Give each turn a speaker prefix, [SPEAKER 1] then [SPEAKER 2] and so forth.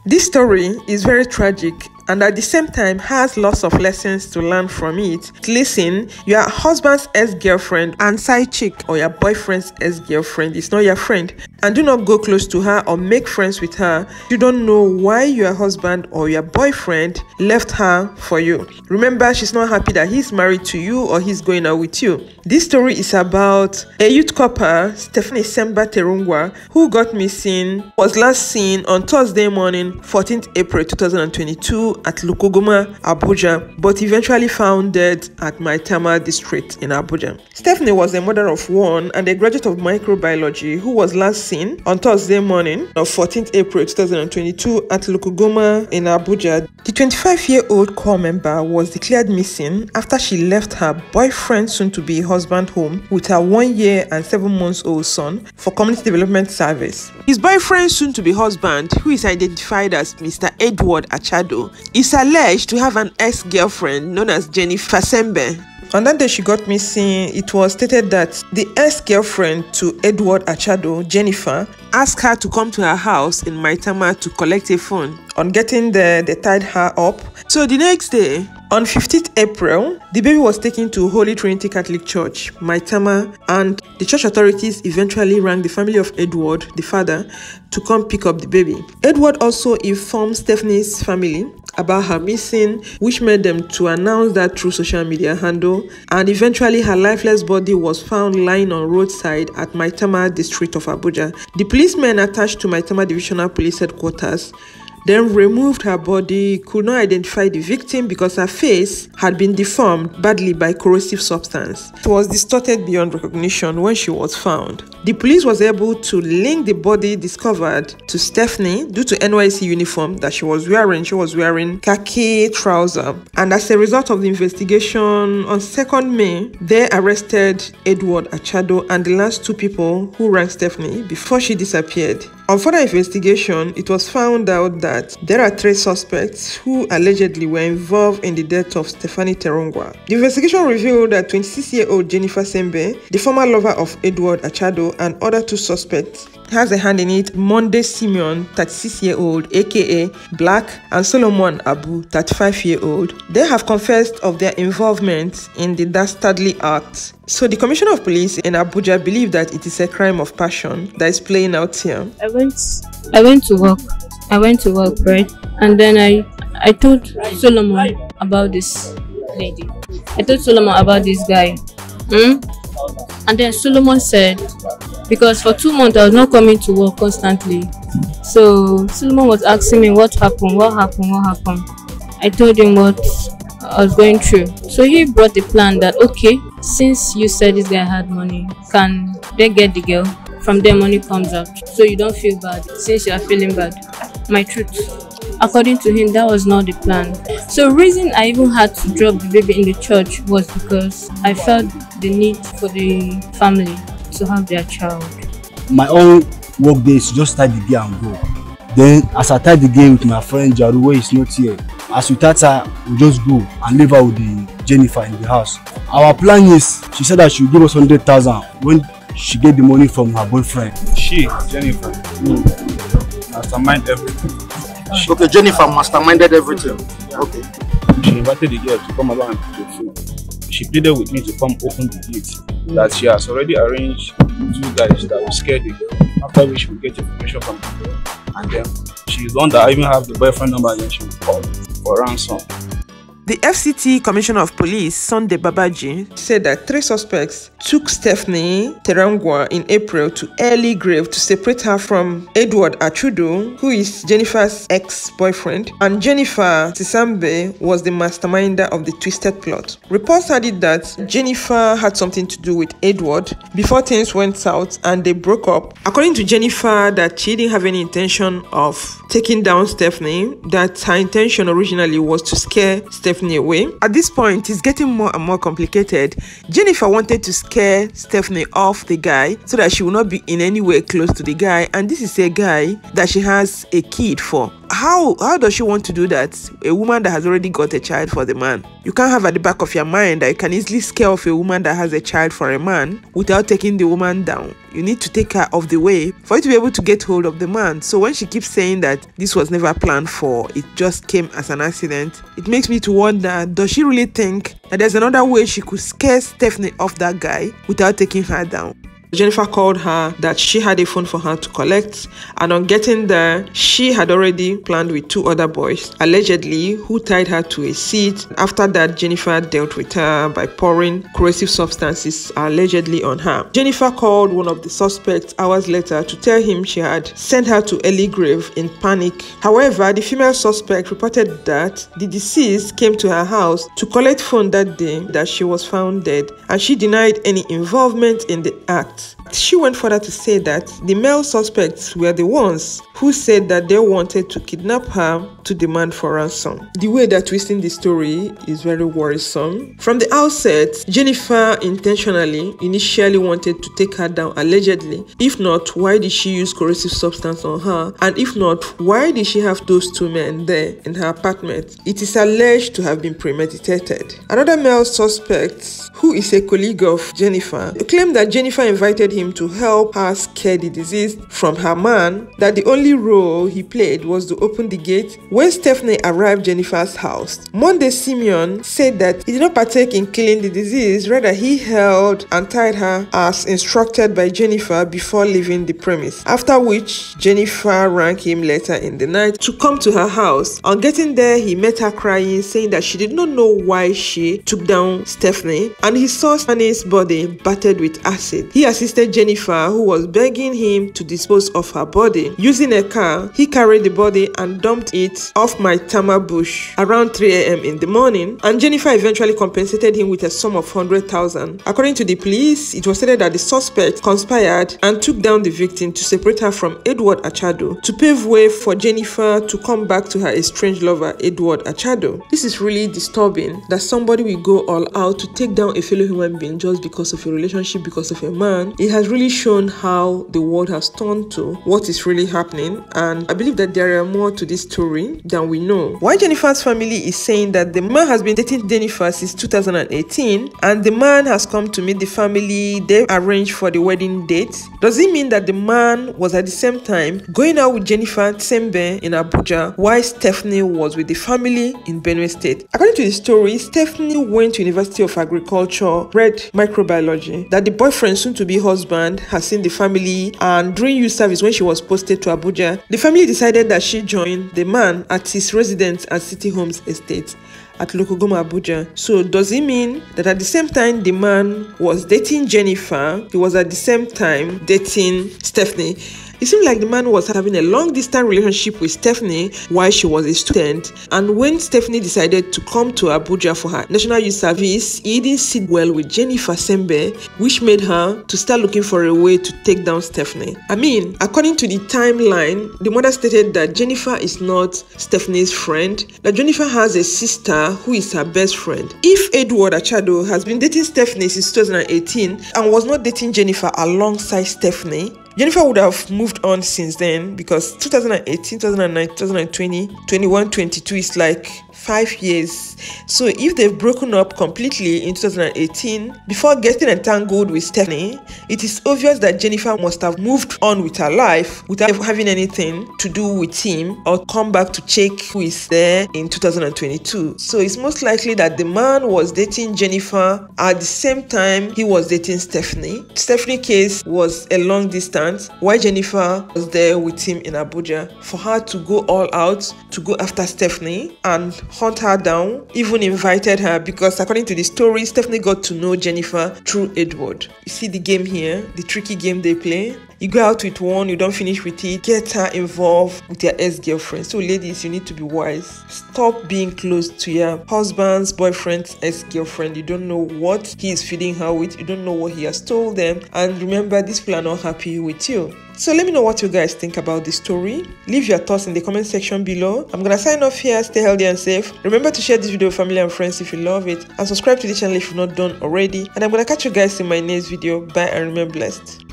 [SPEAKER 1] This story is very tragic and at the same time has lots of lessons to learn from it. Listen, your husband's ex-girlfriend and side chick or your boyfriend's ex-girlfriend is not your friend, and do not go close to her or make friends with her. You don't know why your husband or your boyfriend left her for you. Remember, she's not happy that he's married to you or he's going out with you. This story is about a youth couple, Stephanie Terangwa, who got missing, was last seen on Thursday morning, 14th April 2022 at Lukogoma, Abuja, but eventually found dead at Maitama district in Abuja. Stephanie was a mother of one and a graduate of microbiology who was last seen on Thursday morning of 14th April 2022 at Lukogoma in Abuja. The 25-year-old Corp member was declared missing after she left her boyfriend, soon-to-be husband, home with her 1 year and 7 months old son for community development service. His boyfriend, soon-to-be husband, who is identified as Mr. Edward Achado, is alleged to have an ex-girlfriend known as Jennifer Sembe. On that day she got missing, it was stated that the ex-girlfriend to Edward Achado, Jennifer, asked her to come to her house in Maitama to collect a phone. On getting there, they tied her up. So the next day, on 15th April, the baby was taken to Holy Trinity Catholic Church, Maitama, and the church authorities eventually rang the family of Edward, the father, to come pick up the baby. Edward also informed Stephanie's family about her missing, which made them to announce that through social media handle, and eventually her lifeless body was found lying on roadside at Maitama district of Abuja. The policemen attached to Maitama Divisional Police Headquarters then removed her body, could not identify the victim because her face had been deformed badly by corrosive substance. It was distorted beyond recognition when she was found. The police was able to link the body discovered to Stephanie due to NYC uniform that she was wearing. She was wearing khaki trouser. And as a result of the investigation, on 2nd May, they arrested Edward Achado and the last 2 people who rang Stephanie before she disappeared. On further investigation, it was found out that there are 3 suspects who allegedly were involved in the death of Stephanie Terangwa. The investigation revealed that 26-year-old Jennifer Sembe, the former lover of Edward Achado, and other 2 suspects has a hand in it. Monday Simeon, 36-year-old, aka Black, and Solomon Abu, 35-year-old. They have confessed of their involvement in the dastardly act. So the Commissioner of Police in Abuja believe that it is a crime of passion that is playing out here.
[SPEAKER 2] I went to work, right? And then I told Solomon about this lady. I told Solomon about this guy. And then Solomon said, because for 2 months I was not coming to work constantly. So Solomon was asking me what happened. I told him what I was going through. So he brought the plan that, okay, since you said this guy had money, can they get the girl? From there money comes out. So you don't feel bad since you are feeling bad. My truth. According to him, that was not the plan. So reason I even had to drop the baby in the church was because I felt the need for the family to have their child.
[SPEAKER 3] My own work day is just tie the gear and go. Then as I tie the gear with my friend Jaru, where is not here, as we tie her, we just go and leave her with the Jennifer in the house. Our plan is, she said that she will give us 100,000 when she get the money from her boyfriend.
[SPEAKER 4] Jennifer, mastermind everything.
[SPEAKER 5] Okay, Jennifer masterminded everything. Okay.
[SPEAKER 4] She invited the girl to come along and pick the phone. She pleaded with me to come open the gate. That she has already arranged 2 guys that will scare the girl. After which we get information from the girl. And then she's the one that I even have the boyfriend number, and then she will call for ransom.
[SPEAKER 1] The FCT Commissioner of Police, Sunday Babaji, said that 3 suspects took Stephanie Terangwa in April to early grave to separate her from Edward Achado, who is Jennifer's ex-boyfriend, and Jennifer Tisambe was the masterminder of the twisted plot. Reports had it that Jennifer had something to do with Edward before things went south and they broke up. According to Jennifer, that she didn't have any intention of taking down Stephanie, that her intention originally was to scare Stephanie away. At this point, it's getting more and more complicated. Jennifer wanted to scare Stephanie off the guy so that she will not be in any way close to the guy, and this is a guy that she has a kid for. how does she want to do that? A woman that has already got a child for the man. You can't have at the back of your mind that you can easily scare off a woman that has a child for a man without taking the woman down. You need to take her off the way for you to be able to get hold of the man. So when she keeps saying that this was never planned for, it just came as an accident, it makes me to wonder, does she really think that there's another way she could scare Stephanie off that guy without taking her down? Jennifer called her that she had a phone for her to collect, and on getting there, she had already planned with 2 other boys, allegedly, who tied her to a seat. After that, Jennifer dealt with her by pouring corrosive substances allegedly on her. Jennifer called one of the suspects hours later to tell him she had sent her to early grave in panic. However, the female suspect reported that the deceased came to her house to collect phone that day that she was found dead, and she denied any involvement in the act. She went further to say that the male suspects were the ones who said that they wanted to kidnap her to demand for ransom. The way they're twisting the story is very worrisome. From the outset, Jennifer initially wanted to take her down allegedly. If not, why did she use corrosive substance on her? And if not, why did she have those 2 men there in her apartment? It is alleged to have been premeditated. Another male suspect, who is a colleague of Jennifer, claimed that Jennifer invited him to help her scare the deceased from her man, that the only role he played was to open the gate when Stephanie arrived at Jennifer's house. Monday Simeon said that he did not partake in killing the deceased, rather he held and tied her as instructed by Jennifer before leaving the premise, after which Jennifer rang him later in the night to come to her house. On getting there, he met her crying, saying that she did not know why she took down Stephanie, and he saw Stephanie's body battered with acid. He assisted Jennifer, who was begging him to dispose of her body. Using a car, he carried the body and dumped it off my tama bush around 3 a.m. in the morning, and Jennifer eventually compensated him with a sum of 100,000. According to the police, it was stated that the suspect conspired and took down the victim to separate her from Edward Achado to pave way for Jennifer to come back to her estranged lover, Edward Achado. This is really disturbing that somebody will go all out to take down a fellow human being just because of a relationship, because of a man. It has really shown how the world has turned to what is really happening, and I believe that there are more to this story than we know. Why Jennifer's family is saying that the man has been dating Jennifer since 2018 and the man has come to meet the family, they arranged for the wedding date. Does it mean that the man was at the same time going out with Jennifer Tsembe in Abuja while Stephanie was with the family in Benue State? According to the story, Stephanie went to University of Agriculture, read microbiology, that the boyfriend, soon to be husband, has seen the family, and during youth service when she was posted to Abuja, the family decided that she joined the man at his residence at City Homes Estate at Lokogoma, Abuja. So does it mean that at the same time the man was dating Jennifer, he was at the same time dating Stephanie? It seemed like the man was having a long-distance relationship with Stephanie while she was a student, and when Stephanie decided to come to Abuja for her National Youth Service, he didn't sit well with Jennifer Sembe, which made her to start looking for a way to take down Stephanie. I mean, according to the timeline, the mother stated that Jennifer is not Stephanie's friend, that Jennifer has a sister who is her best friend. If Edward Achado has been dating Stephanie since 2018 and was not dating Jennifer alongside Stephanie, Jennifer would have moved on since then, because 2018, 2019, 2020, 21, 22 is like 5 years. So if they've broken up completely in 2018 before getting entangled with Stephanie, it is obvious that Jennifer must have moved on with her life without having anything to do with him or come back to check who is there in 2022. So it's most likely that the man was dating Jennifer at the same time he was dating Stephanie. Stephanie's case was a long distance, while Jennifer was there with him in Abuja. For her to go all out to go after Stephanie and hunt her down, even invited her, because according to the story, Stephanie got to know Jennifer through Edward. You see the game here, the tricky game they play. You go out with one, you don't finish with it, get her involved with your ex-girlfriend. So ladies, you need to be wise. Stop being close to your husband's boyfriend's ex-girlfriend. You don't know what he is feeding her with. You don't know what he has told them. And remember, these people are not happy with you. So let me know what you guys think about this story. Leave your thoughts in the comment section below. I'm gonna sign off here. Stay healthy and safe. Remember to share this video with family and friends if you love it. And subscribe to the channel if you've not done already. And I'm gonna catch you guys in my next video. Bye and remain blessed.